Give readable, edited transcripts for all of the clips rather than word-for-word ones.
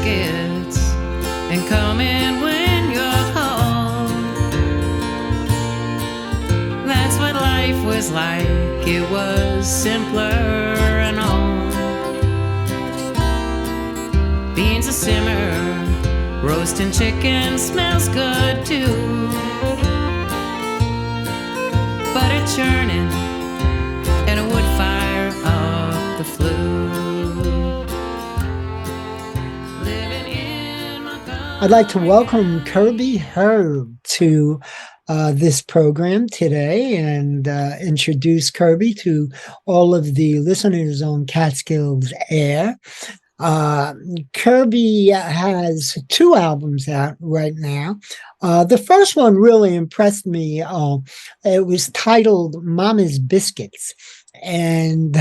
biscuits and come in when you're home. That's what life was like. It was simpler and all. Beans a simmer, roasting chicken smells good too. Butter churning and a wood fire up the flue. Living in Montgomery. I'd like to welcome Kirby Herb to this program today and introduce Kirby to all of the listeners on Catskills Air. Kirby has 2 albums out right now. The first one really impressed me. It was titled Mama's Biscuits. And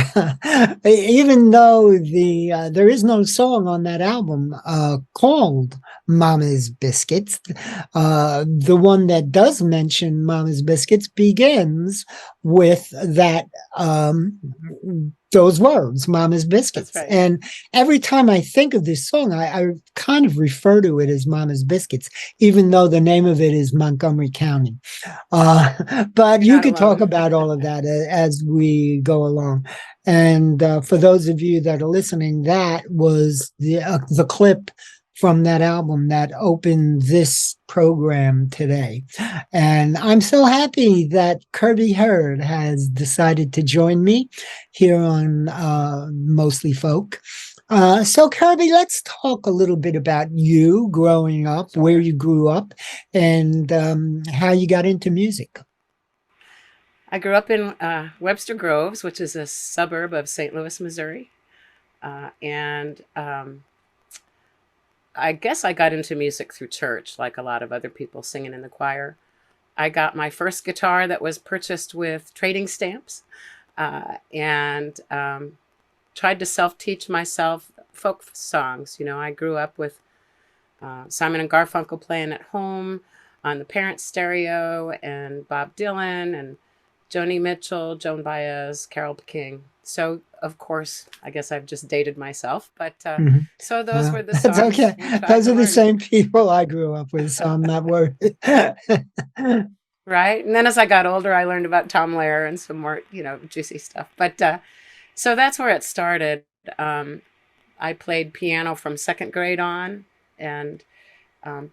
even though there is no song on that album called Mama's Biscuits, the one that does mention Mama's Biscuits begins with that those words, Mama's Biscuits. That's right. And every time I think of this song, I kind of refer to it as Mama's Biscuits, even though the name of it is Montgomery County. But you could talk about all of that as we go along. And for those of you that are listening, that was the clip from that album that opened this program today. And I'm so happy that Kirby Hurd has decided to join me here on Mostly Folk. So Kirby, let's talk a little bit about you growing up, where you grew up, and how you got into music. I grew up in Webster Groves, which is a suburb of St. Louis, Missouri. I guess I got into music through church, like a lot of other people singing in the choir. I got my first guitar that was purchased with trading stamps, and tried to self-teach myself folk songs. You know, I grew up with Simon and Garfunkel playing at home on the parent stereo, and Bob Dylan and Joni Mitchell, Joan Baez, Carole King. So, of course, I guess I've just dated myself. But so those were the songs. That's okay. Those are the same people I grew up with, so I'm not worried. Right. And then as I got older, I learned about Tom Lehrer and some more, juicy stuff. But so that's where it started. I played piano from 2nd grade on, and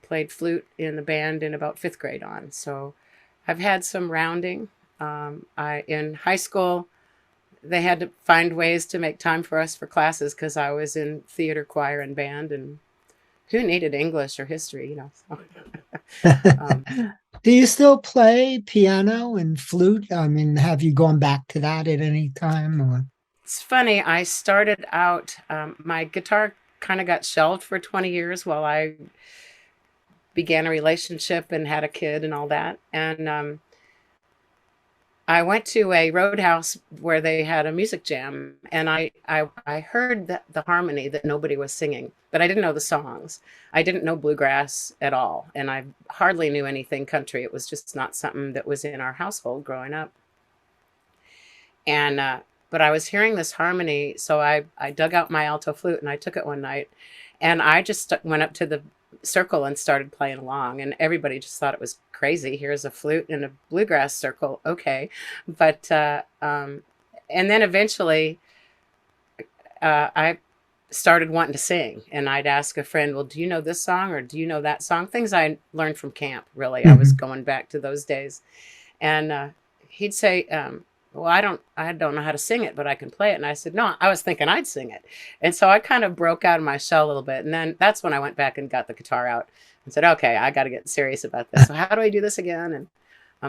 played flute in the band in about 5th grade on. So I've had some rounding. In high school, they had to find ways to make time for us for classes because I was in theater, choir, and band, and who needed English or history, Do you still play piano and flute? I mean, have you gone back to that at any time? Or? It's funny. I started out, my guitar kind of got shelved for 20 years while I began a relationship and had a kid and all that. And I went to a roadhouse where they had a music jam, and I heard the harmony that nobody was singing, but I didn't know the songs. I didn't know bluegrass at all, and I hardly knew anything country. It was just not something that was in our household growing up. And but I was hearing this harmony, so I dug out my alto flute and I took it one night, and I just went up to the circle and started playing along, and everybody just thought it was crazy. Here's a flute in a bluegrass circle, okay. But and then eventually I started wanting to sing, and I'd ask a friend, well, do you know this song or do you know that song? Things I learned from camp, really. I was going back to those days. And he'd say, well, I don't know how to sing it, but I can play it. And I said, no, I was thinking I'd sing it. And so I kind of broke out of my shell a little bit. And then that's when I went back and got the guitar out and said, okay, I got to get serious about this. So how do I do this again? And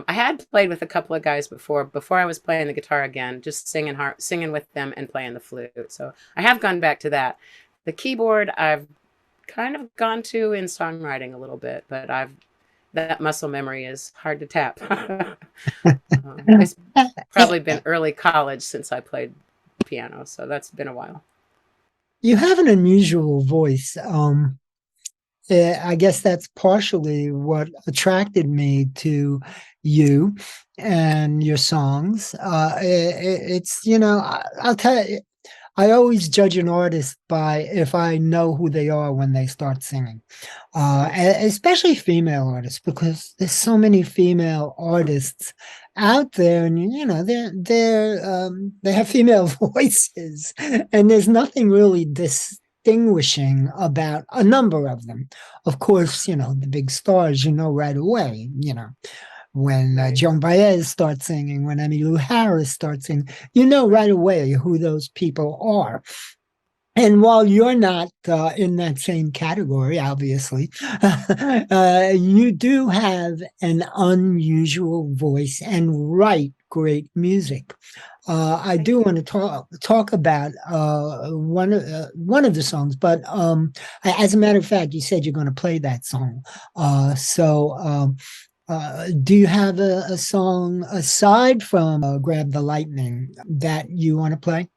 I had played with a couple of guys before I was playing the guitar again, just singing with them and playing the flute. So I have gone back to that. The keyboard I've kind of gone to in songwriting a little bit, but that muscle memory is hard to tap. It's probably been early college since I played piano, so that's been a while. You have an unusual voice. I guess that's partially what attracted me to you and your songs. It's, I'll tell you, I always judge an artist by if I know who they are when they start singing, especially female artists, because there's so many female artists out there, and they have female voices, and there's nothing really distinguishing about a number of them. Of course, the big stars, right away, when Joan Baez starts singing, when Emmylou Harris starts singing, right away who those people are. And while you're not in that same category, obviously, you do have an unusual voice and write great music. I do want to talk about one of the songs, but as a matter of fact, you said you're going to play that song. Do you have a song aside from Grab the Lightning that you want to play?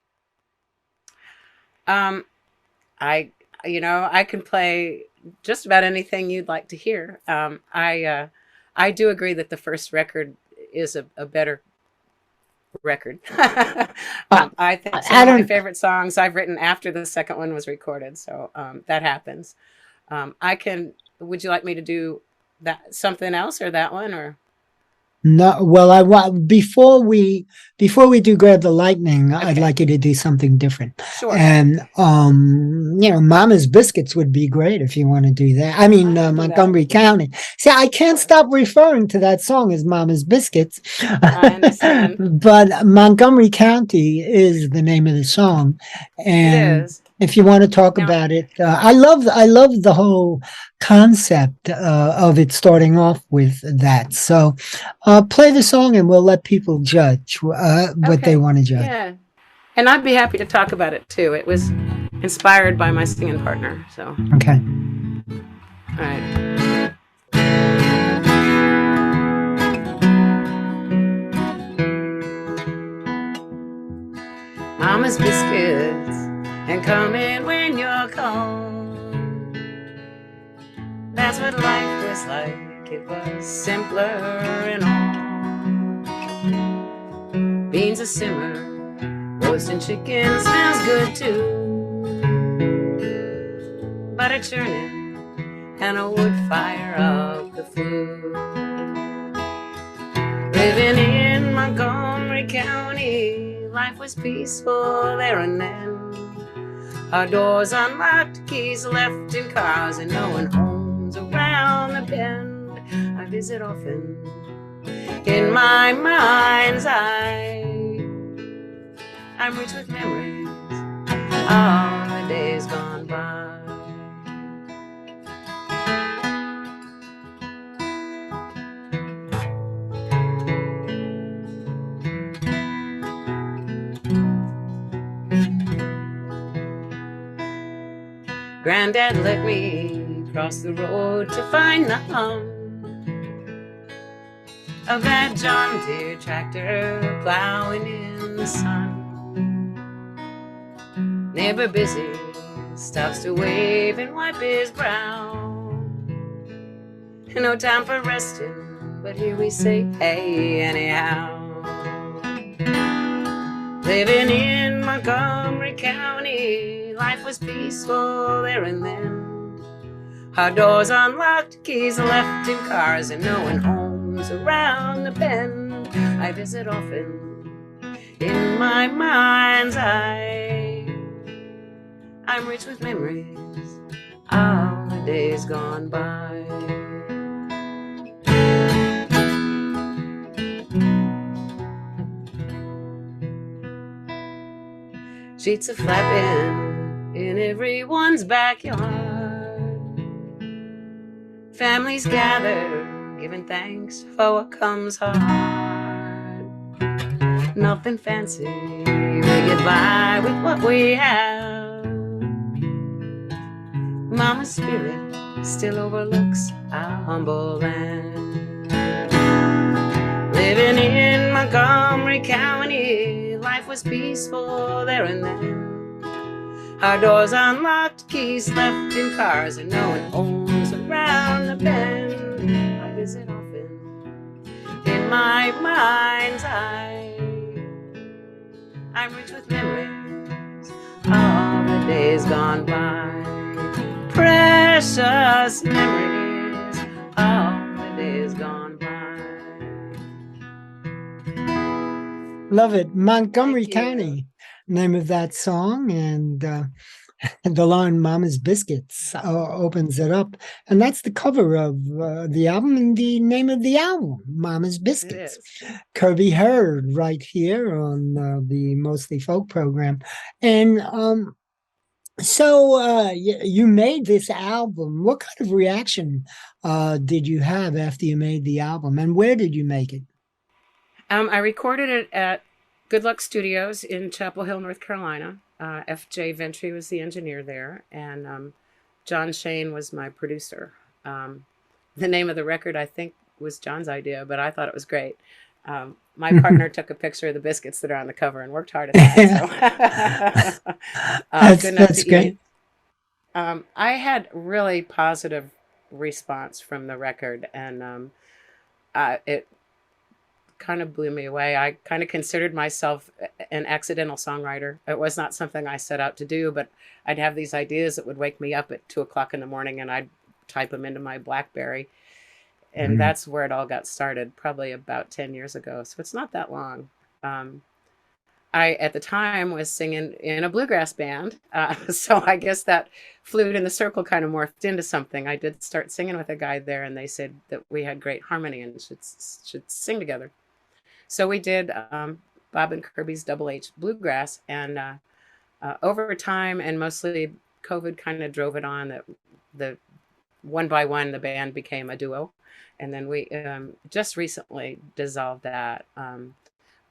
I can play just about anything you'd like to hear. I do agree that the first record is a better record. I think some of my favorite songs I've written after the second one was recorded, so that happens. Would you like me to do that something else or that one or? No, well, I want before we do Grab the Lightning, okay. I'd like you to do something different. Sure. And Mama's Biscuits would be great if you want to do that. I mean, Montgomery County. See, I can't stop referring to that song as Mama's Biscuits. I understand. But Montgomery County is the name of the song, and it is. If you want to talk about it, I love the whole concept of it starting off with that. So play the song and we'll let people judge what they want to judge. Yeah, and I'd be happy to talk about it too. It was inspired by my singing partner. So okay, all right. Mama's biscuits. And come in when you're cold. That's what life was like. It was simpler and all. Beans a simmer, roasting chicken smells good too. Butter churning and a wood fire of the food. Living in Montgomery County, life was peaceful there and then. Our doors unlocked, keys left in cars, and no one homes around the bend. I visit often in my mind's eye. I'm rich with memories of the days gone by. Granddad let me cross the road to find the hum of that John Deere tractor plowing in the sun. Neighbor busy stops to wave and wipe his brow. No time for resting, but here we say hey anyhow. Living in Montgomery County, life was peaceful there and then. Our doors unlocked, keys left in cars, and no one homes around the bend. I visit often in my mind's eye. I'm rich with memories of the days gone by. Sheets are flapping in everyone's backyard. Families gather, giving thanks for what comes hard. Nothing fancy, we get by with what we have. Mama's spirit still overlooks our humble land. Living in Montgomery County, life was peaceful there and then. Our doors unlocked, keys left in cars, and no one owns around the bend. I visit often in my mind's eye. I'm rich with memories all the days gone by. Precious memories, all the days gone by. Love it. Montgomery County, name of that song. And the line Mama's Biscuits opens it up. And that's the cover of the album and the name of the album, Mama's Biscuits. Kirby Hurd right here on the Mostly Folk program. And so you made this album. What kind of reaction did you have after you made the album? And where did you make it? I recorded it at Good Luck Studios in Chapel Hill, North Carolina. F.J. Ventry was the engineer there, and John Shane was my producer. The name of the record, I think, was John's idea, but I thought it was great. My partner took a picture of the biscuits that are on the cover and worked hard at that. So. That's great. I had really positive response from the record, and it kind of blew me away. I kind of considered myself an accidental songwriter. It was not something I set out to do, but I'd have these ideas that would wake me up at 2:00 in the morning, and I'd type them into my BlackBerry. And that's where it all got started, probably about 10 years ago. So it's not that long. I, at the time, was singing in a bluegrass band. So I guess that Flute in the Circle kind of morphed into something. I did start singing with a guy there, and they said that we had great harmony and should sing together. So we did Bob and Kirby's Double H Bluegrass. And over time, and mostly COVID kind of drove it on, that the one by one, the band became a duo. And then we just recently dissolved that.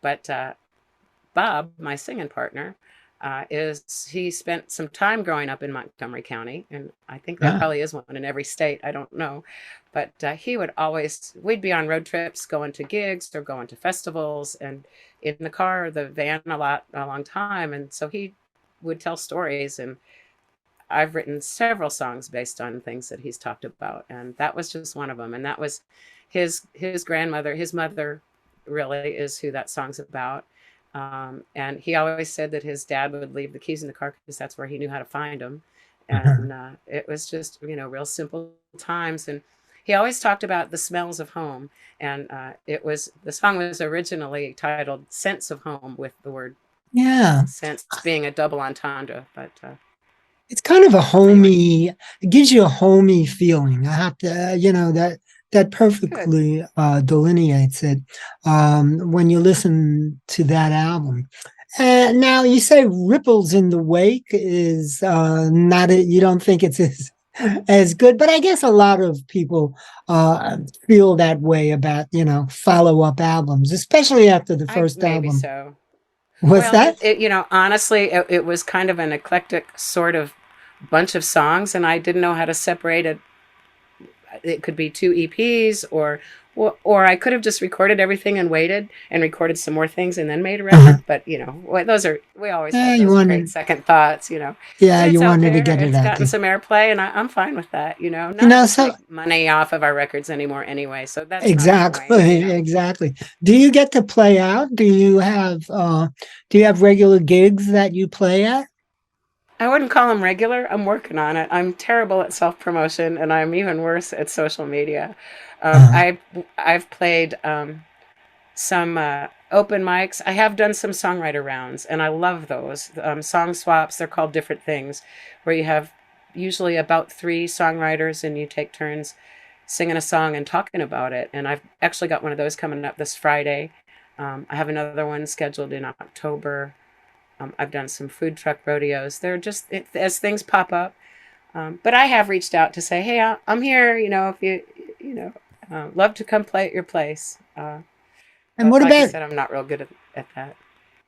But Bob, my singing partner, he spent some time growing up in Montgomery County. And I think there probably is one in every state. I don't know. But we'd be on road trips, going to gigs or going to festivals, and in the car or the van a long time. And so he would tell stories, and I've written several songs based on things that he's talked about, and that was just one of them. And that was his grandmother, his mother, really is who that song's about. And he always said that his dad would leave the keys in the car because that's where he knew how to find them. And it was just, real simple times. And he always talked about the smells of home. And the song was originally titled Scents of Home, with the word sense being a double entendre. But it's kind of a homey, it gives you a homey feeling. I have to, that perfectly delineates it when you listen to that album. Now you say Ripples in the Wake is you don't think it's as good, but I guess a lot of people feel that way about, follow-up albums, especially after the first album. Maybe so. What's that? Honestly, it was kind of an eclectic sort of bunch of songs, and I didn't know how to separate it. It could be 2 EPs, or I could have just recorded everything and waited and recorded some more things and then made a record. But we always have those great second thoughts. Yeah, you wanted to get it out. It's gotten some airplay, and I'm fine with that. Not to make money off of our records anymore, anyway. So that's exactly. Do you get to play out? Do you have regular gigs that you play at? I wouldn't call them regular. I'm working on it. I'm terrible at self-promotion, and I'm even worse at social media. I've played some open mics. I have done some songwriter rounds, and I love those. Song swaps, they're called different things, where you have usually about 3 songwriters, and you take turns singing a song and talking about it. And I've actually got one of those coming up this Friday. I have another one scheduled in October. I've done some food truck rodeos. They're just as things pop up. But I have reached out to say, hey, I'm here. If you love to come play at your place. And what about? Like I said, I'm not real good at that.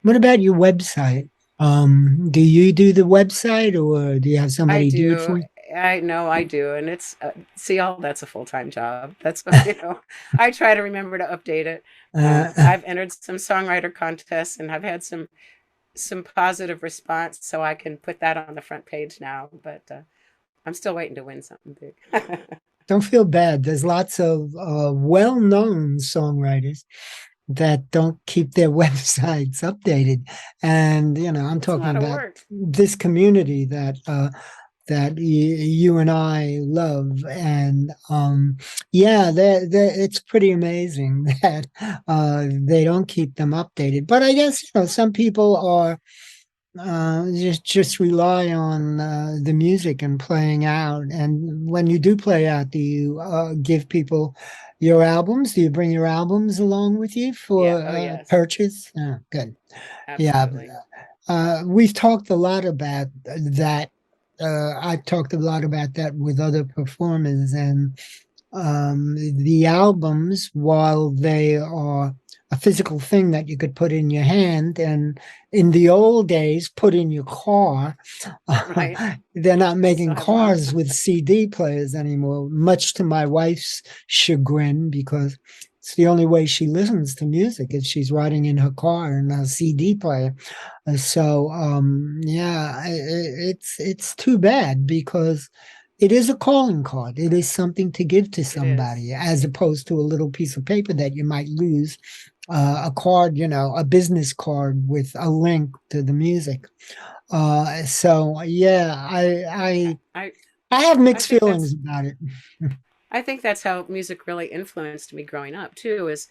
What about your website? Do you do the website, or do you have somebody do it for you? I do, and it's that's a full-time job. That's I try to remember to update it. I've entered some songwriter contests, and I've had some positive response, so I can put that on the front page now, but I'm still waiting to win something big. Don't feel bad. There's lots of well-known songwriters that don't keep their websites updated. And, I'm It's a talking lot of about work. this community that you and I love. And yeah, it's pretty amazing that they don't keep them updated. But I guess, some people are just rely on the music and playing out. And when you do play out, do you give people your albums? Do you bring your albums along with you Yeah. for Oh, yes. purchase? Oh, good. Yeah. Absolutely. We've talked a lot about that. I've talked a lot about that with other performers, and the albums, while they are a physical thing that you could put in your hand and in the old days put in your car, Right. they're not I still making have one. cars with CD players anymore, much to my wife's chagrin, because it's the only way she listens to music is she's riding in her car in a CD player. So yeah, it's too bad because it is a calling card. It is something to give to It is. somebody, as opposed to a little piece of paper that you might lose. A card, a business card with a link to the music. So yeah, I I have I mixed think feelings that's about it. I think that's how music really influenced me growing up too. Is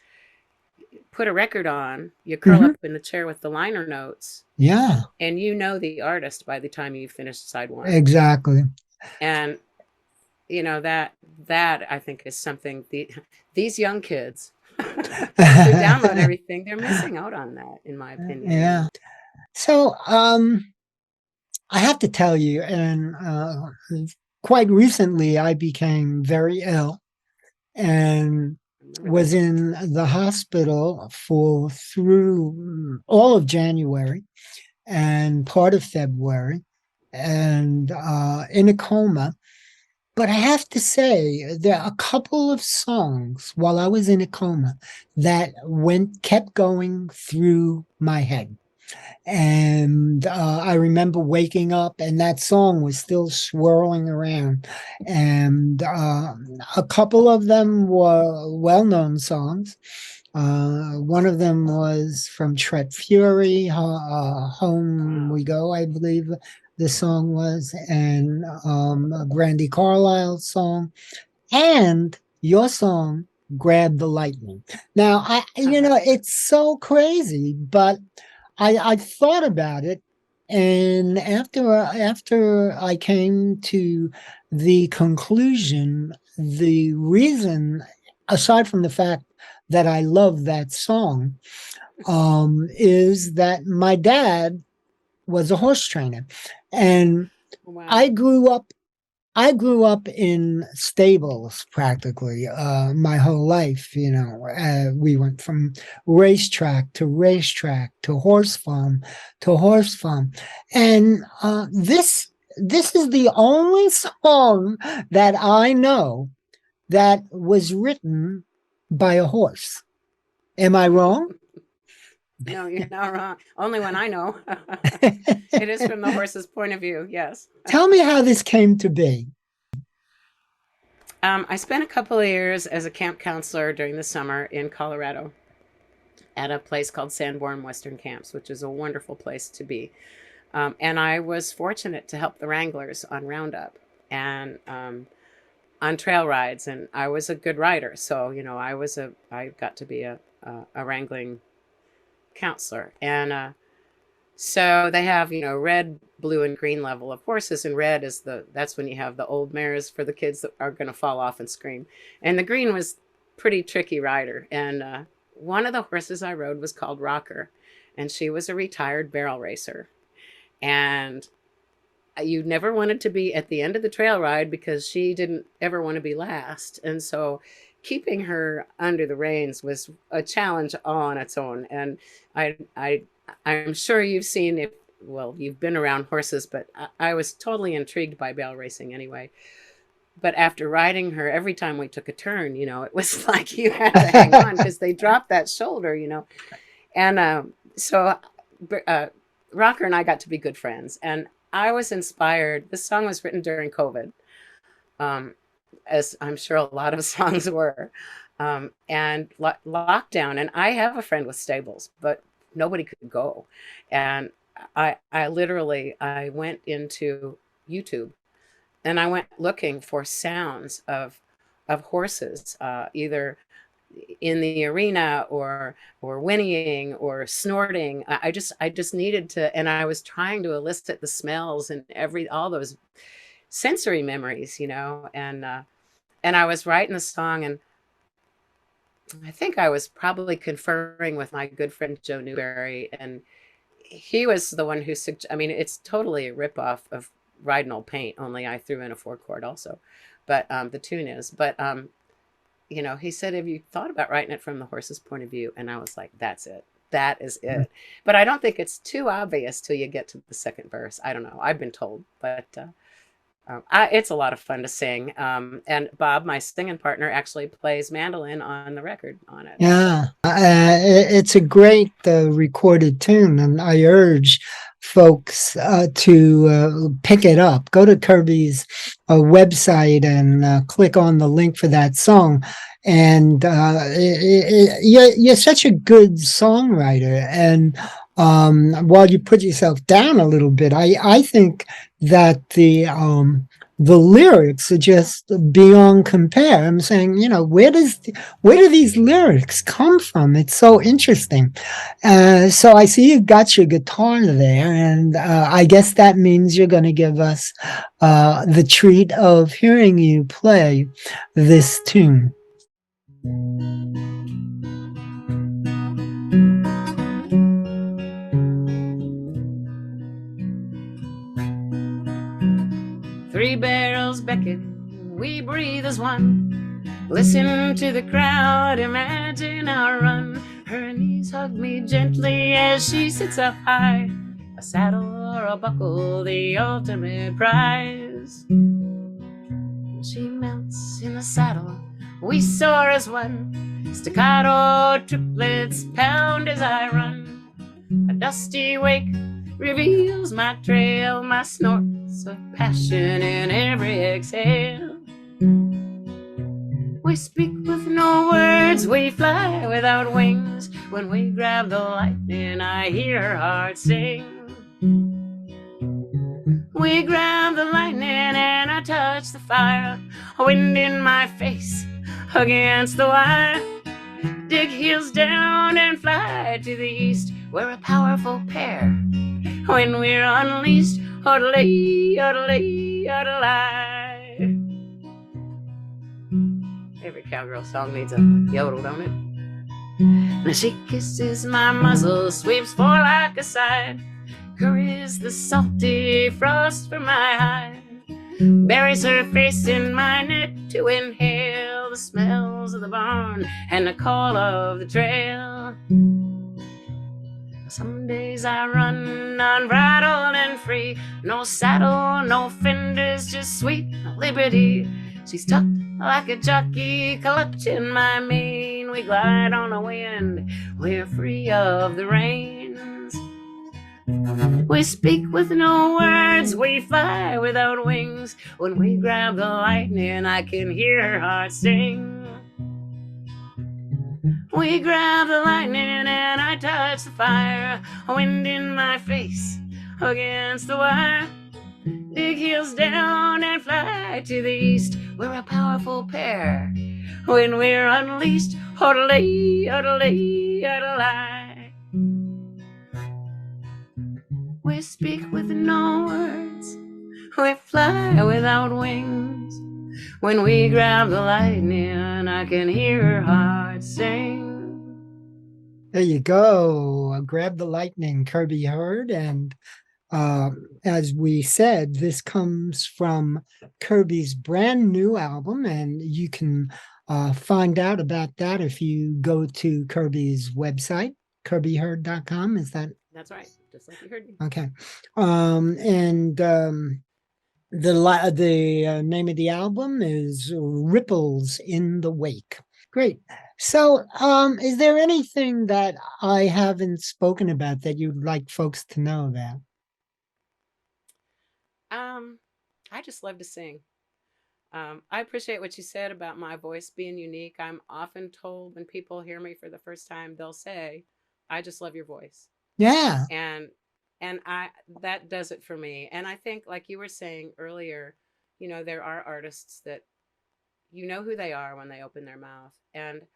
put a record on, you curl Mhm. up in the chair with the liner notes, Yeah, and you know the artist by the time you finish side one. exactly. And that I think is something these young kids who download everything, they're missing out on that, in my opinion. Yeah. So, I have to tell you, and quite recently I became very ill and I remember was that. in the hospital for through all of January and part of February and in a coma. But I have to say, there are a couple of songs while I was in a coma that kept going through my head. And I remember waking up and that song was still swirling around. And a couple of them were well known songs. One of them was from Tret Fury, Home Wow. We Go, I believe the song was, and a Brandy Carlisle song, and your song, Grab the Lightning. Now, it's so crazy, but I thought about it, and after I came to the conclusion, the reason, aside from the fact that I love that song, is that my dad was a horse trainer, and I Wow. grew up I grew up in stables practically my whole life. We went from racetrack to horse farm to horse farm, and this is the only song that I know that was written by a horse. Am I wrong? No, you're not wrong. Only one I know. It is from the horse's point of view, yes. Tell me how this came to be. I spent a couple of years as a camp counselor during the summer in Colorado at a place called Sanborn Western Camps, which is a wonderful place to be. And I was fortunate to help the wranglers on Roundup and on trail rides. And I was a good rider. So, I got to be a wrangling counselor. And so they have, red, blue, and green level of horses. And red is that's when you have the old mares for the kids that are going to fall off and scream. And the green was pretty tricky rider. And one of the horses I rode was called Rocker. And she was a retired barrel racer. And you never wanted to be at the end of the trail ride because she didn't ever want to be last. And so keeping her under the reins was a challenge all on its own. And I'm sure you've seen it. Well, you've been around horses, but I was totally intrigued by barrel racing anyway. But after riding her, every time we took a turn, it was like you had to hang on because they dropped that shoulder. And so Rocker and I got to be good friends. And I was inspired. This song was written during COVID, as I'm sure a lot of songs were. and lockdown. And I have a friend with stables, but nobody could go. And I literally, I went into YouTube and I went looking for sounds of horses, either in the arena or whinnying or snorting. I just needed to, and I was trying to elicit the smells and all those sensory memories, and I was writing the song, and I think I was probably conferring with my good friend Joe Newberry, and he was the one who I mean, it's totally a ripoff of Riding Old Paint, only I threw in a 4-chord also, but the tune is. But he said, "Have you thought about writing it from the horse's point of view?" And I was like, "That's it. That is it." But I don't think it's too obvious till you get to the second verse. I don't know. I've been told, but it's a lot of fun to sing. And Bob, my singing partner, actually plays mandolin on the record on it. Yeah, it's a great recorded tune, and I urge folks to pick it up. Go to Kirby's website and click on the link for that song. And you're such a good songwriter. And while you put yourself down a little bit, I think that the lyrics are just beyond compare. I'm saying, where do these lyrics come from? It's so interesting. So I see you got your guitar there, and I guess that means you're going to give us the treat of hearing you play this tune. Three barrels beckon, we breathe as one. Listen to the crowd, imagine our run. Her knees hug me gently as she sits up high. A saddle or a buckle, the ultimate prize. She melts in the saddle, we soar as one. Staccato triplets pound as I run. A dusty wake reveals my trail, my snorts of passion in every exhale. We speak with no words, we fly without wings. When we grab the lightning, I hear her heart sing. We grab the lightning and I touch the fire. Wind in my face against the wire. Dig heels down and fly to the east. We're a powerful pair when we're unleashed. Oddly, oddly, oddly. Every cowgirl song needs a yodel, don't it? Now she kisses my muzzle, sweeps for like a side. Curries the salty frost from my hide. Buries her face in my neck to inhale the smells of the barn and the call of the trail. Some days I run unbridled and free. No saddle, no fenders, just sweet liberty. She's tucked like a jockey, clutching my mane. We glide on the wind, we're free of the rains. We speak with no words, we fly without wings. When we grab the lightning, I can hear her heart sing. We grab the lightning and I touch the fire. Wind in my face against the wire. Dig heels down and fly to the east. We're a powerful pair when we're unleashed. Oddly, oddly, oddly. We speak with no words, we fly without wings. When we grab the lightning, I can hear her heart sing. There you go. Grab the lightning, Kirby Hurd. And as we said, this comes from Kirby's brand new album, and you can find out about that if you go to Kirby's website, kirbyhurd.com. Is that? That's right. Just like you heard me. Okay. And the name of the album is Ripples in the Wake. Great. So is there anything that I haven't spoken about that you'd like folks to know about? I just love to sing. I appreciate what you said about my voice being unique. I'm often told when people hear me for the first time, they'll say, "I just love your voice," Yeah. and I that does it for me. And I think, like you were saying earlier, there are artists that you know who they are when they open their mouth, and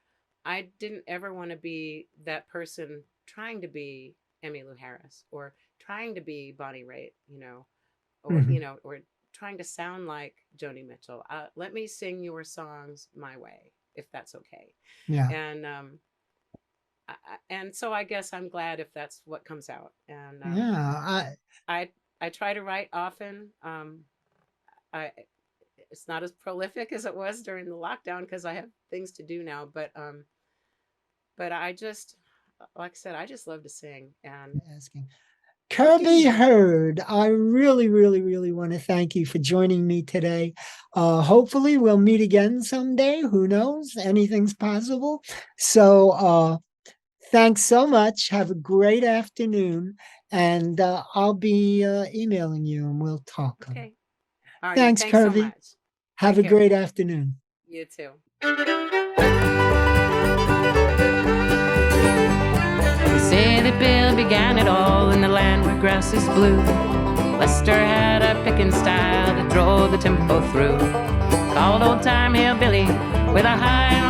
I didn't ever want to be that person trying to be Emmylou Harris or trying to be Bonnie Raitt, or Mhm. or trying to sound like Joni Mitchell. Let me sing your songs my way, if that's okay. Yeah. And and so I guess I'm glad if that's what comes out. And Yeah. I try to write often. I It's not as prolific as it was during the lockdown because I have things to do now. But I just, like I said, I just love to sing. And Asking. what do Kirby you do? Hurd, I really, really, really want to thank you for joining me today. Hopefully, we'll meet again someday. Who knows? Anything's possible. So, thanks so much. Have a great afternoon. And I'll be emailing you and we'll talk. Okay. Artie, Thanks, thanks so Kirby. much. Have Take a care. great afternoon. You too. They say that Bill began it all in the land where grass is blue. Lester had a picking style that drove the tempo through. Called old time hillbilly with a high